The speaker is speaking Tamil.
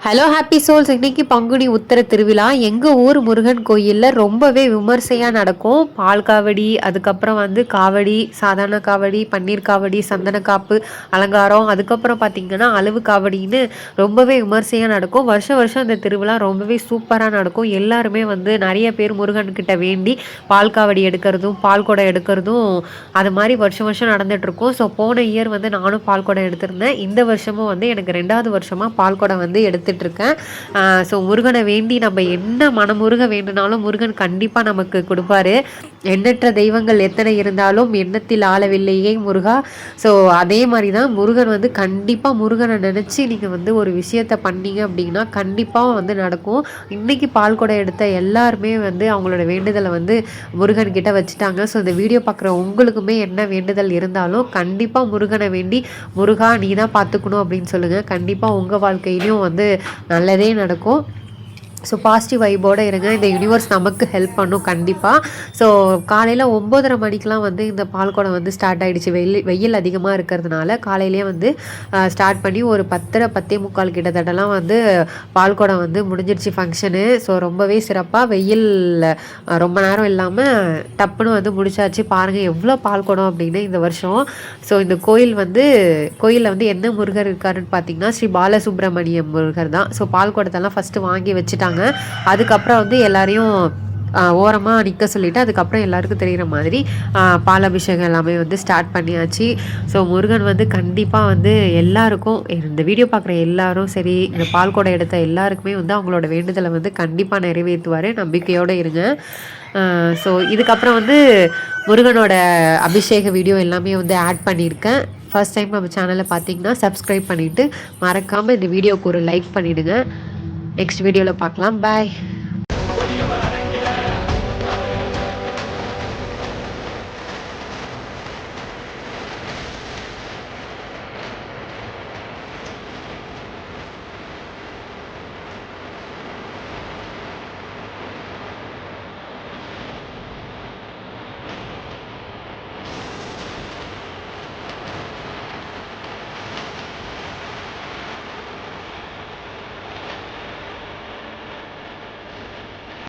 Hello happy souls. இன்னைக்கு பங்குனி உத்திர திருவிழா எங்கள் ஊர் முருகன் கோயிலில் ரொம்பவே விமர்சையாக நடக்கும். பால் காவடி, அதுக்கப்புறம் காவடி, சாதாரண காவடி, பன்னீர் காவடி, சந்தன காப்பு அலங்காரம், அதுக்கப்புறம் பார்த்திங்கன்னா அளவு காவடின்னு ரொம்பவே விமர்சையாக நடக்கும். வருஷம் வருஷம் இந்த திருவிழா ரொம்பவே சூப்பராக நடக்கும். எல்லாருமே நிறைய பேர் முருகன்கிட்ட வேண்டி பால் காவடி எடுக்கிறதும் பால் குடம் எடுக்கிறதும் அது மாதிரி வருஷம் வருஷம் நடந்துகிட்ருக்கும். ஸோ போன இயர் நானும் பால் குடம் எடுத்திருந்தேன். இந்த வருஷமும் எனக்கு 2வது வருஷமாக பால் குடம் எடுத்துகிட்ருக்கேன். ஸோ முருகனை வேண்டி நம்ம என்ன மனமுருக வேண்டுனாலும் முருகன் கண்டிப்பாக நமக்கு கொடுப்பாரு. எண்ணற்ற தெய்வங்கள் எத்தனை இருந்தாலும் எண்ணத்தில் ஆளவில்லையே முருகா. ஸோ அதே மாதிரி தான் முருகன் கண்டிப்பாக முருகனை நினச்சி நீங்கள் ஒரு விஷயத்தை பண்ணீங்க அப்படின்னா கண்டிப்பாக நடக்கும். இன்றைக்கி பால் குடம் எடுத்த எல்லாருமே அவங்களோட வேண்டுதலை முருகன் கிட்ட வச்சுட்டாங்க. ஸோ இந்த வீடியோ பார்க்குற உங்களுக்குமே என்ன வேண்டுதல் இருந்தாலும் கண்டிப்பாக முருகனை வேண்டி முருகா நீ தான் பார்த்துக்கணும் அப்படின்னு சொல்லுங்கள். கண்டிப்பாக உங்கள் வாழ்க்கையிலையும் நல்லதே நடக்கும். ஸோ பாசிட்டிவ் வைபோடு இருங்க. இந்த யூனிவர்ஸ் நமக்கு ஹெல்ப் பண்ணும் கண்டிப்பாக. ஸோ காலையில் 9:30 மணிக்கெலாம் இந்த பால் குடம் ஸ்டார்ட் ஆகிடுச்சு. வெயில் அதிகமாக இருக்கிறதுனால காலையிலேயே ஸ்டார்ட் பண்ணி ஒரு 10:30 10:45 கிட்டத்தட்டலாம் பால் குடம் முடிஞ்சிருச்சு ஃபங்க்ஷனு. ஸோ ரொம்பவே சிறப்பாக வெயில் ரொம்ப நேரம் இல்லாமல் டப்புன்னு முடிச்சாச்சு. பாருங்கள் எவ்வளோ பால் குடம் அப்படின்னு இந்த வருஷம். ஸோ இந்த கோயிலில் என்ன முருகர் இருக்காருன்னு பார்த்தீங்கன்னா ஸ்ரீ பாலசுப்ரமணியம் முருகர் தான். ஸோ பால் குடத்தெல்லாம் ஃபஸ்ட்டு வாங்கி வச்சுட்டாங்க. அதுக்கப்புறம் எல்லாரையும் ஓரமாக நிற்க சொல்லிவிட்டு அதுக்கப்புறம் எல்லாருக்கும் தெரிகிற மாதிரி பாலாபிஷேகம் எல்லாமே ஸ்டார்ட் பண்ணியாச்சு. ஸோ முருகன் கண்டிப்பாக எல்லாருக்கும் இந்த வீடியோ பார்க்குற எல்லாரும் சரி, இந்த பால் குடம் எடுத்த எல்லாருக்குமே அவங்களோட வேண்டுதலை கண்டிப்பாக நிறைவேற்றுவார். நம்பிக்கையோடு இருங்க. ஸோ இதுக்கப்புறம் முருகனோட அபிஷேக வீடியோ எல்லாமே ஆட் பண்ணியிருக்கேன். ஃபர்ஸ்ட் டைம் நம்ம சேனலை பார்த்தீங்கன்னா சப்ஸ்கிரைப் பண்ணிவிட்டு மறக்காமல் இந்த வீடியோவுக்கு ஒரு லைக் பண்ணிவிடுங்க. நெக்ஸ்ட் வீடியோவில் பார்க்கலாம். பாய்.